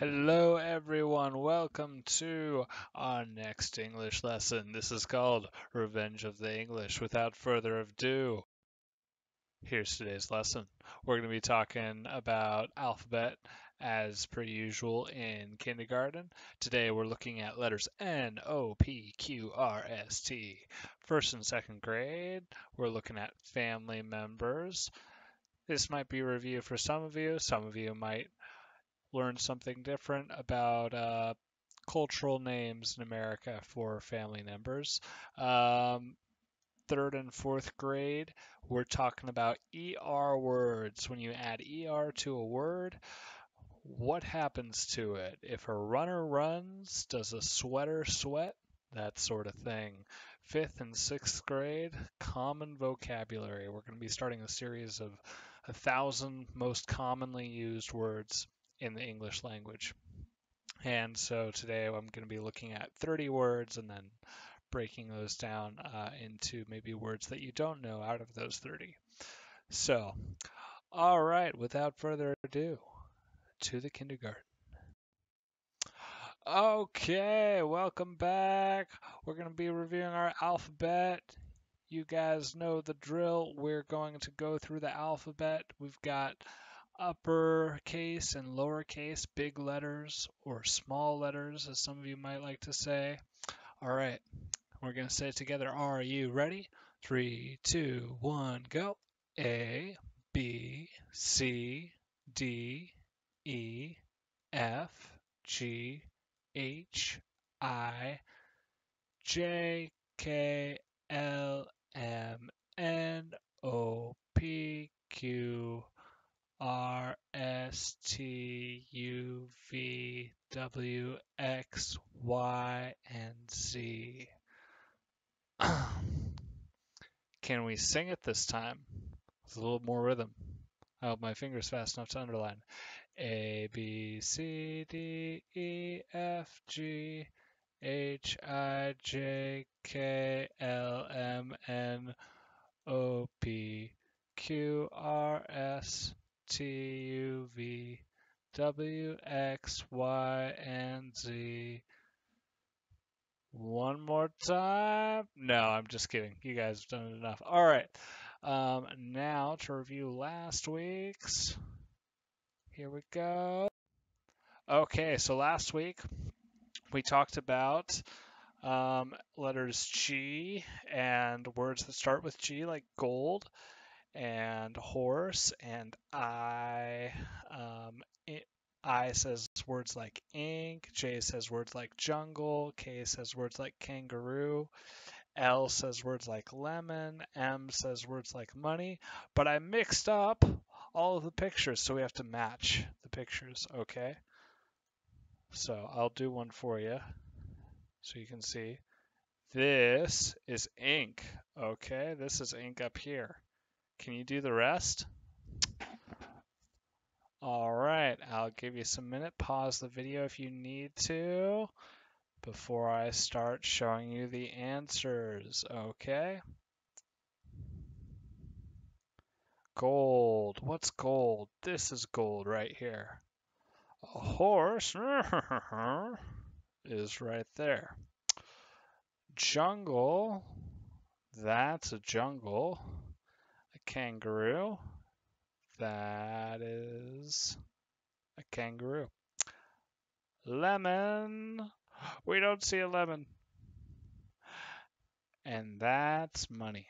Hello, everyone. Welcome to our next English lesson. This is called Revenge of the English. Without further ado, here's today's lesson. We're going to be talking about alphabet as per usual in kindergarten. Today we're looking at letters N, O, P, Q, R, S, T. First and second grade, we're looking at family members. This might be a review for some of you. Some of you might learn something different about cultural names in America for family members. Third and fourth grade, we're talking about ER words. When you add ER to a word, what happens to it? If a runner runs, does a sweater sweat? That sort of thing. Fifth and sixth grade, common vocabulary. We're going to be starting a series of 1,000 most commonly used words in the English language. And so today I'm going to be looking at 30 words and then breaking those down into maybe words that you don't know out of those 30. So, all right, without further ado, to the kindergarten. Okay, welcome back. We're going to be reviewing our alphabet. You guys know the drill. We're going to go through the alphabet. We've got uppercase and lowercase, big letters or small letters, as some of you might like to say. All right, we're going to say it together. Are you ready? 3, 2, 1, go. A, B, C, D, E, F, G, H, I, J, K, L, M, N, O, P, Q, R, S, T, U, V, W, X, Y, and Z. Can we sing it this time? With a little more rhythm. I hope my finger's fast enough to underline. A, B, C, D, E, F, G, H, I, J, K, L, M, N, O, P, Q, R, S, T, U, V, W, X, Y, and Z. One more time. No, I'm just kidding. You guys have done it enough. All right. Now to review last week's. Here we go. Okay, so last week we talked about letters G and words that start with G, like gold and horse, and I. I says words like ink, J says words like jungle, K says words like kangaroo, L says words like lemon, M says words like money, but I mixed up all of the pictures, so we have to match the pictures, okay? So I'll do one for you so you can see. This is ink, okay? This is ink up here. Can you do the rest? All right, I'll give you some minute. Pause the video if you need to before I start showing you the answers, okay? Gold. What's gold? This is gold right here. A horse is right there. Jungle. That's a jungle. A kangaroo. That is a kangaroo. Lemon. We don't see a lemon. And that's money.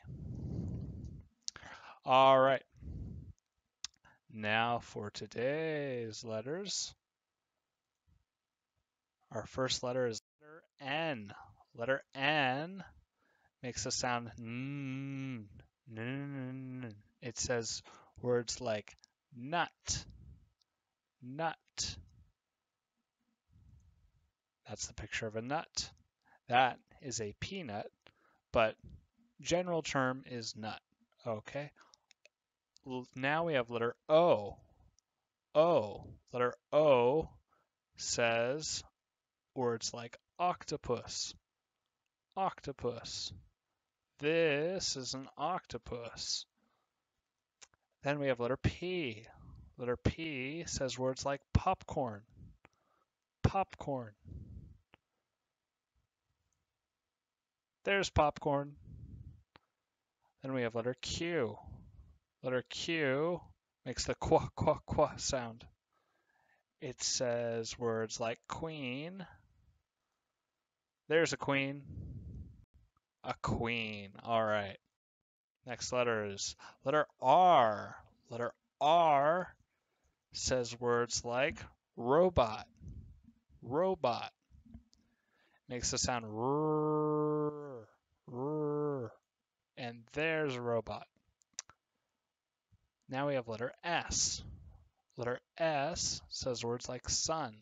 All right. Now for today's letters. Our first letter is letter N. Letter N makes a sound n. It says words like nut, nut. That's the picture of a nut. That is a peanut, but general term is nut. Okay. Now we have letter O. O. Letter O says words like octopus, octopus. This is an octopus. Then we have letter P. Letter P says words like popcorn, popcorn. There's popcorn. Then we have letter Q. Letter Q makes the qua, qua, qua sound. It says words like queen. There's a queen. A queen. All right. Next letter is letter R. Letter R says words like robot. Robot. Makes the sound rrr, rrr. And there's a robot. Now we have letter S. Letter S says words like sun.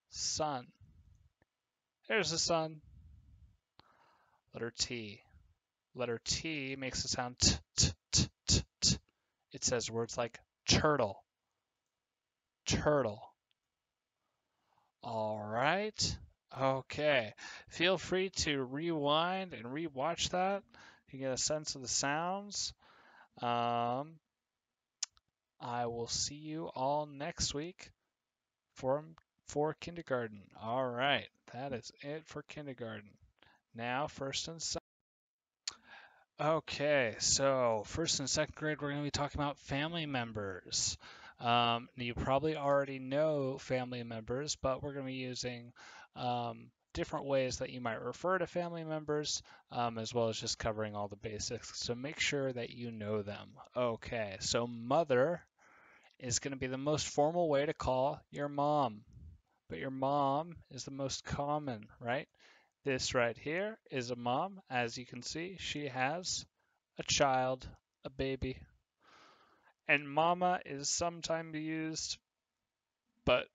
Sun. There's the sun. Letter T. Letter T makes the sound t, t, t, t, t. It says words like turtle. Turtle. All right. Okay. Feel free to rewind and rewatch that. You get a sense of the sounds. I will see you all next week for kindergarten. All right. That is it for kindergarten. Now, first and second. Okay, so first and second grade, we're going to be talking about family members. You probably already know family members, but we're going to be using different ways that you might refer to family members, as well as just covering all the basics. So make sure that you know them. Okay, so mother is going to be the most formal way to call your mom, but your mom is the most common, right? This right here is a mom. As you can see, she has a child, a baby. And mama is sometimes used, but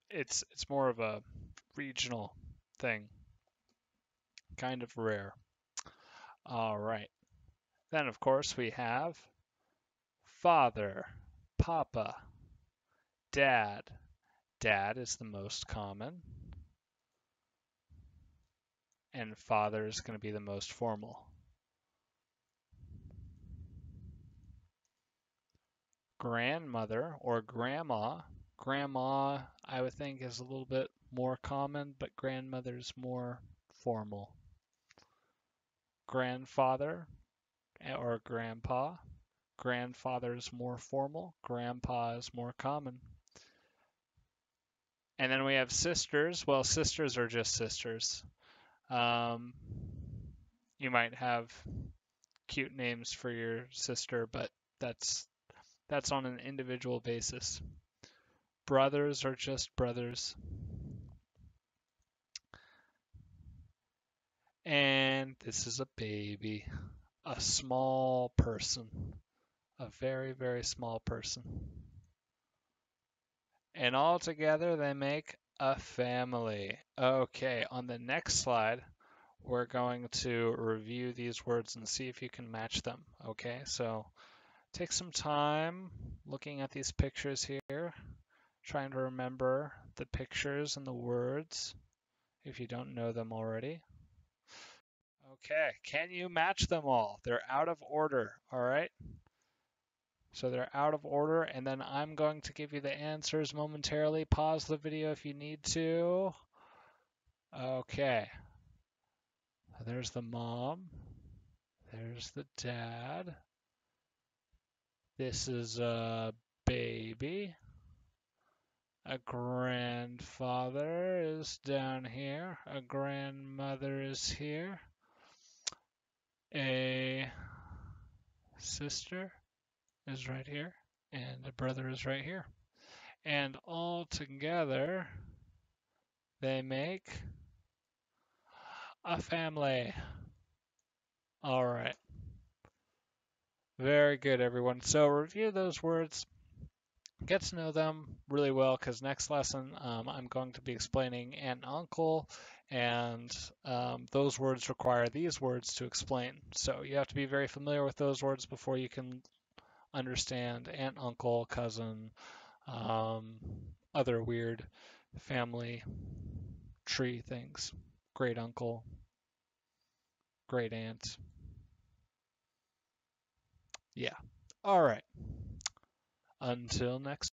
it's more of a regional thing, kind of rare. All right. Then, of course, we have father, papa, dad. Dad is the most common, and father is going to be the most formal. Grandmother or grandma. Grandma, I would think, is a little bit more common, but grandmother's more formal. Grandfather or grandpa. Grandfather is more formal. Grandpa is more common. And then we have sisters. Well, sisters are just sisters. You might have cute names for your sister, but that's on an individual basis. Brothers are just brothers. And this is a baby, a small person, a very, very small person. And all together they make a family. Okay, on the next slide, we're going to review these words and see if you can match them. Okay, so take some time looking at these pictures here, trying to remember the pictures and the words if you don't know them already. Okay, can you match them all? They're out of order, all right? So they're out of order, and then I'm going to give you the answers momentarily. Pause the video if you need to. Okay. There's the mom. There's the dad. This is a baby. A grandfather is down here. A grandmother is here. A sister is right here. And a brother is right here. And all together, they make a family. All right. Very good, everyone. So review those words. Get to know them really well, because next lesson I'm going to be explaining aunt and uncle, and those words require these words to explain. So you have to be very familiar with those words before you can understand aunt, uncle, cousin, other weird family tree things. Great uncle, great aunt. Yeah. All right. Until next.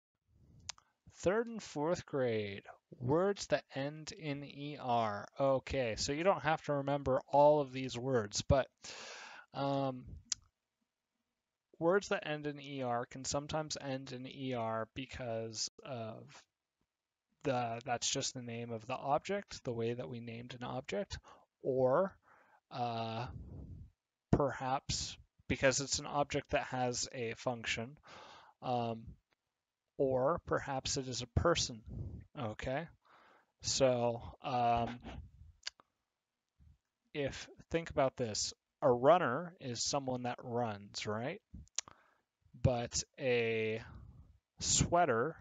third and fourth grade, words that end in ER. Okay, so you don't have to remember all of these words, but um, words that end in ER can sometimes end in ER because of that's just the name of the object, the way that we named an object, or uh, perhaps because it's an object that has a function, um, or perhaps it is a person. Okay, so if think about this, a runner is someone that runs, right? But a sweater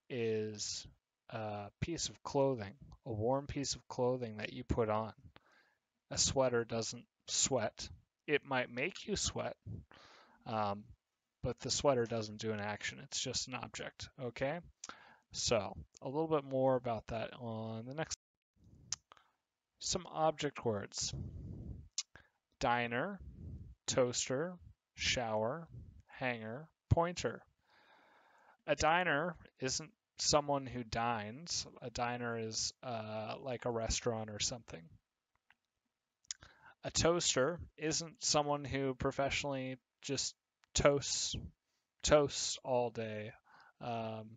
is a piece of clothing, a warm piece of clothing that you put on. A sweater doesn't sweat. It might make you sweat, um, but the sweater doesn't do an action. It's just an object. Okay? So, a little bit more about that on the next. Some object words: diner, toaster, shower, hanger, pointer. A diner isn't someone who dines. A diner is like a restaurant or something. A toaster isn't someone who professionally just toasts all day. Um,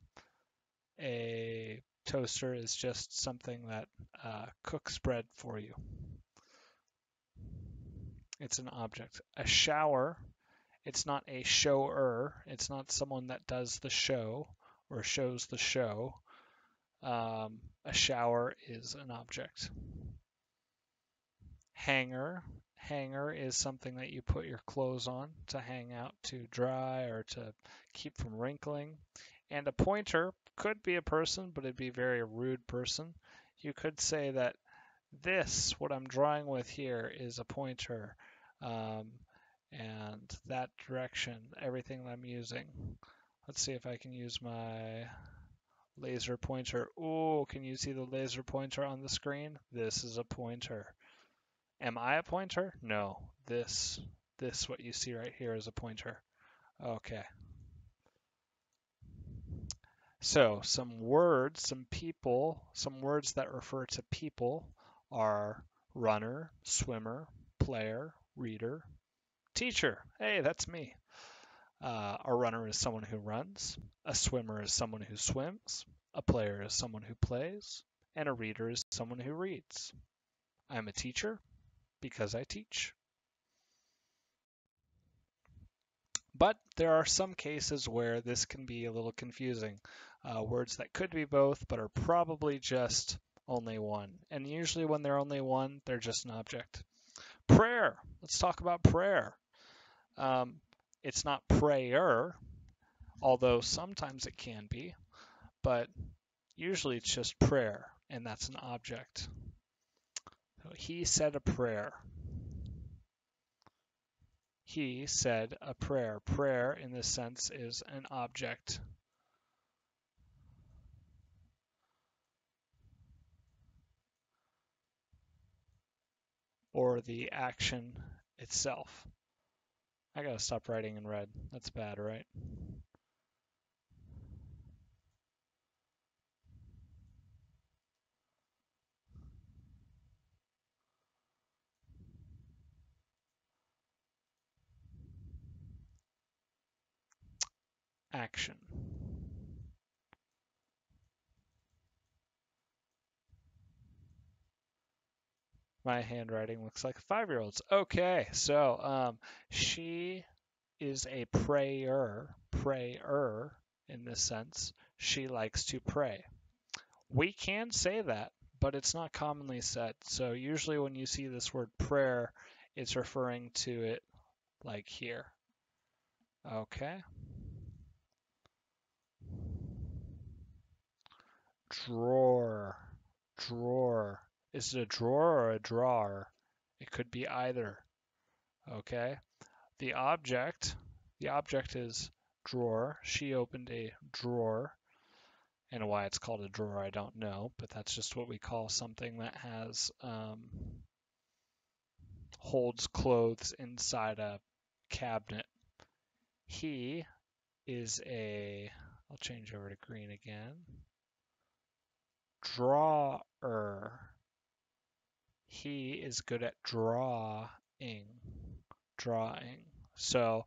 a toaster is just something that cooks bread for you. It's an object. A shower, it's not a shower. It's not someone that does the show or shows the show. A shower is an object. Hanger. Hanger is something that you put your clothes on to hang out to dry or to keep from wrinkling. And a pointer could be a person, but it'd be a very rude person. You could say that this, what I'm drawing with here, is a pointer. Um, and that direction, everything that I'm using. Let's see if I can use my laser pointer. Oh, can you see the laser pointer on the screen? This is a pointer. Am I a pointer? No. This, what you see right here is a pointer. Okay. So some words, some people, some words that refer to people are runner, swimmer, player, reader, teacher. Hey, that's me. A runner is someone who runs. A swimmer is someone who swims. A player is someone who plays. And a reader is someone who reads. I'm a teacher because I teach. But there are some cases where this can be a little confusing. Words that could be both, but are probably just only one. And usually when they're only one, they're just an object. Prayer. Let's talk about prayer. It's not prayer, although sometimes it can be, but usually it's just prayer, and that's an object. So he said a prayer. He said a prayer. Prayer, in this sense, is an object. Or the action itself. I gotta stop writing in red. That's bad, right? Action. My handwriting looks like a 5-year-old's. Okay, so she is a prayer in this sense. She likes to pray. We can say that, but it's not commonly said. So usually when you see this word prayer, it's referring to it like here. Okay. Drawer. Drawer. Is it a drawer or a drawer? It could be either. Okay. The object is drawer. She opened a drawer. And why it's called a drawer, I don't know, but that's just what we call something that has holds clothes inside a cabinet. He is a I'll change over to green again. Drawer. He is good at drawing. Drawing. So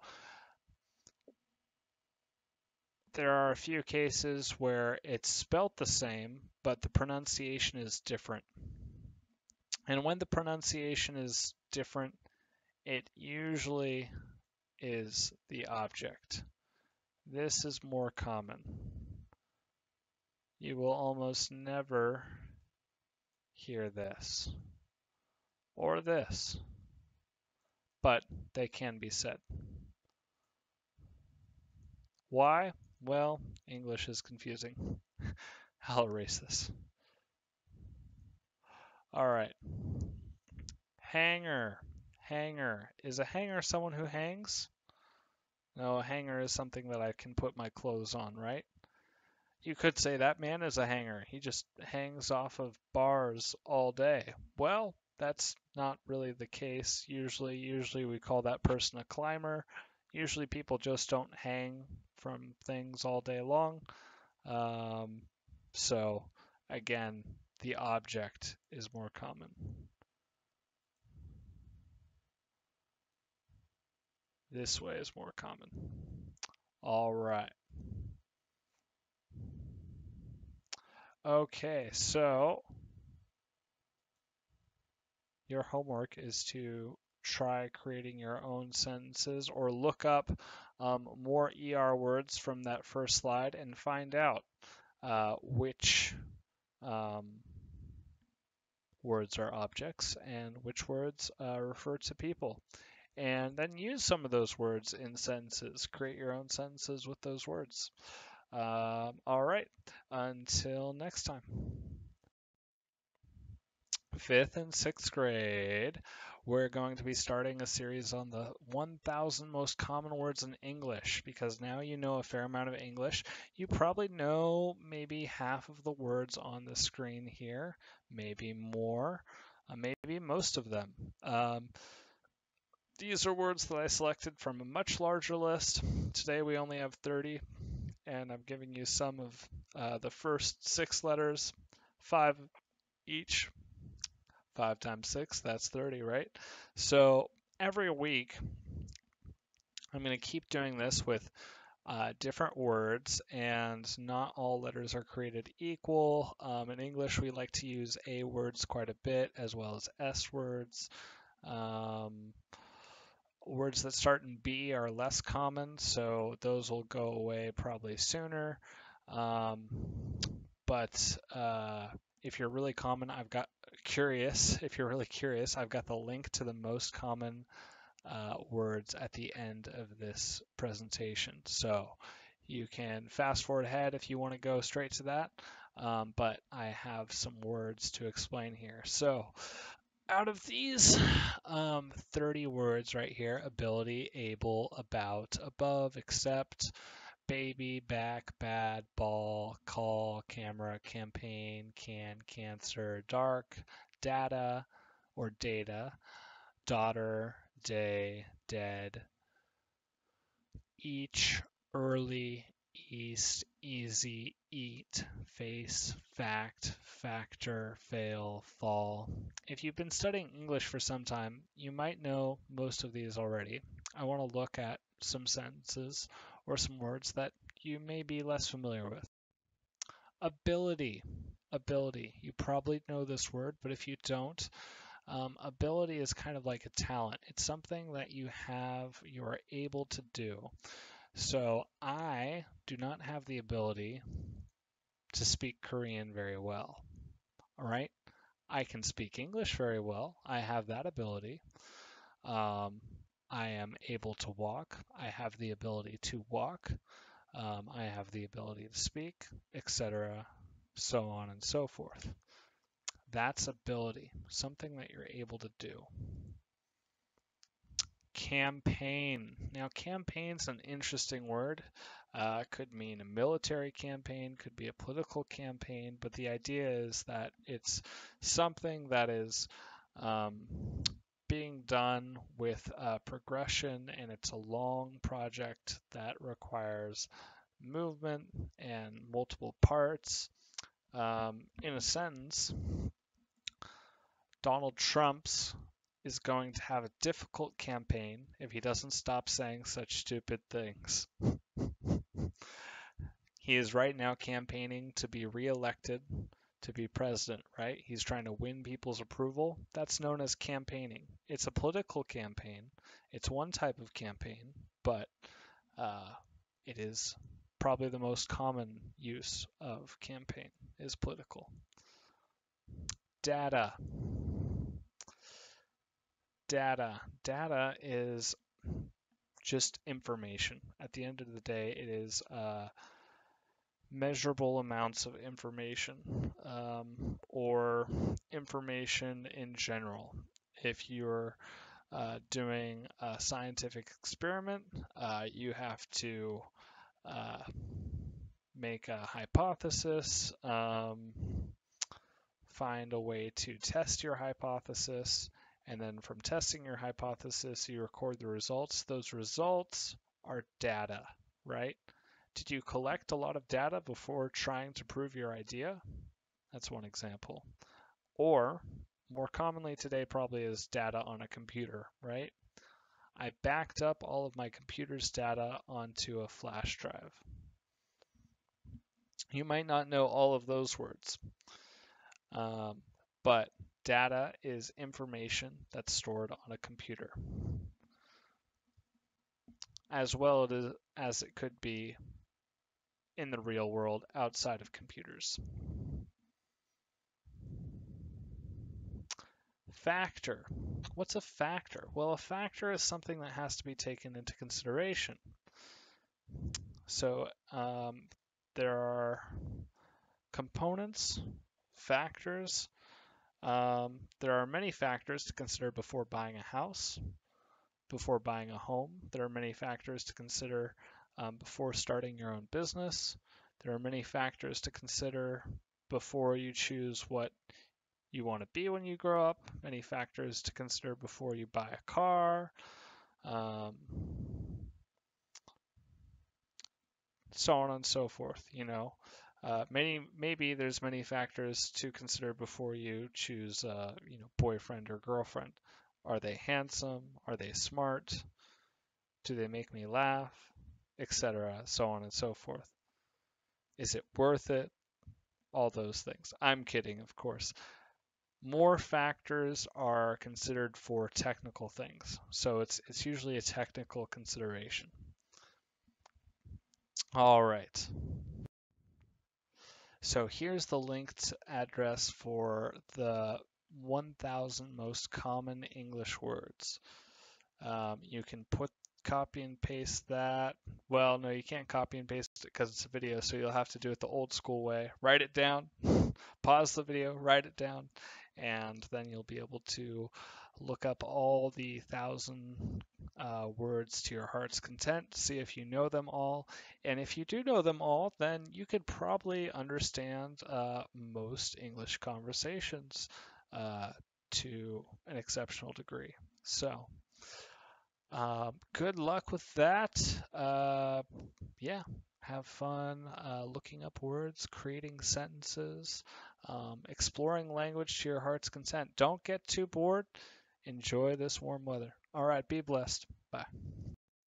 there are a few cases where it's spelt the same, but the pronunciation is different. And when the pronunciation is different, it usually is the object. This is more common. You will almost never hear this or this, but they can be said. Why? Well, English is confusing. I'll erase this. All right. Hanger. Hanger. Is a hanger someone who hangs? No, a hanger is something that I can put my clothes on, right? You could say that man is a hanger. He just hangs off of bars all day. Well, that's not really the case. Usually we call that person a climber. Usually people just don't hang from things all day long. So again, the object is more common. This way is more common. All right. Okay, so your homework is to try creating your own sentences or look up more ER words from that first slide and find out which um, words are objects and which words refer to people. And then use some of those words in sentences. Create your own sentences with those words. All right, until next time. 5th and 6th grade, we're going to be starting a series on the 1,000 most common words in English because now you know a fair amount of English. You probably know maybe half of the words on the screen here, maybe more, maybe most of them. These are words that I selected from a much larger list. Today we only have 30, and I'm giving you some of the first 6 letters, 5 each. 5 times 6, that's 30, right? So every week, I'm going to keep doing this with different words, and not all letters are created equal. In English, we like to use A words quite a bit, as well as S words. Words that start in B are less common, so those will go away probably sooner. But if you're really common, if you're really curious, I've got the link to the most common words at the end of this presentation. So you can fast forward ahead if you want to go straight to that, but I have some words to explain here. So out of these 30 words right here, ability, able, about, above, accept, baby, back, bad, ball, call, camera, campaign, can, cancer, dark, data or data, daughter, day, dead, each, early, east, easy, eat, face, fact, factor, fail, fall. If you've been studying English for some time, you might know most of these already. I want to look at some sentences or some words that you may be less familiar with. Ability. Ability. You probably know this word, but if you don't, ability is kind of like a talent. It's something that you have, you are able to do. So I do not have the ability to speak Korean very well. All right. I can speak English very well. I have that ability. I am able to walk. I have the ability to walk. I have the ability to speak, etc., so on and so forth. That's ability, something that you're able to do. Campaign. Now, campaign's an interesting word. Could mean a military campaign, could be a political campaign, but the idea is that it's something that is being done with progression, and it's a long project that requires movement and multiple parts. In a sentence, Donald Trump's is going to have a difficult campaign if he doesn't stop saying such stupid things. He is right now campaigning to be reelected to be president, right? He's trying to win people's approval. That's known as campaigning. It's a political campaign. It's one type of campaign, but it is probably the most common use of campaign is political. Data. Data is just information. At the end of the day, it is measurable amounts of information or information in general. If you're doing a scientific experiment, you have to make a hypothesis, find a way to test your hypothesis, and then from testing your hypothesis, you record the results. Those results are data, right? Did you collect a lot of data before trying to prove your idea? That's one example. Or, more commonly today probably is data on a computer, right? I backed up all of my computer's data onto a flash drive. You might not know all of those words, but data is information that's stored on a computer, as well as it could be in the real world outside of computers. Factor. What's a factor? Well, a factor is something that has to be taken into consideration. So there are components, factors. There are many factors to consider before buying a house, before buying a home. There are many factors to consider before starting your own business. There are many factors to consider before you choose what you want to be when you grow up, many factors to consider before you buy a car, so on and so forth. Maybe there's many factors to consider before you choose, boyfriend or girlfriend. Are they handsome? Are they smart? Do they make me laugh? Etc. So on and so forth. Is it worth it? All those things. I'm kidding, of course. More factors are considered for technical things. So it's usually a technical consideration. All right. So here's the linked address for the 1,000 most common English words. You can copy and paste that. Well, no, you can't copy and paste it because it's a video, so you'll have to do it the old school way. Write it down, pause the video, write it down, and then you'll be able to look up all the 1,000 words to your heart's content, see if you know them all. And if you do know them all, then you could probably understand most English conversations to an exceptional degree. So, good luck with that. Yeah, have fun looking up words, creating sentences, exploring language to your heart's content. Don't get too bored. Enjoy this warm weather. All right, be blessed. Bye.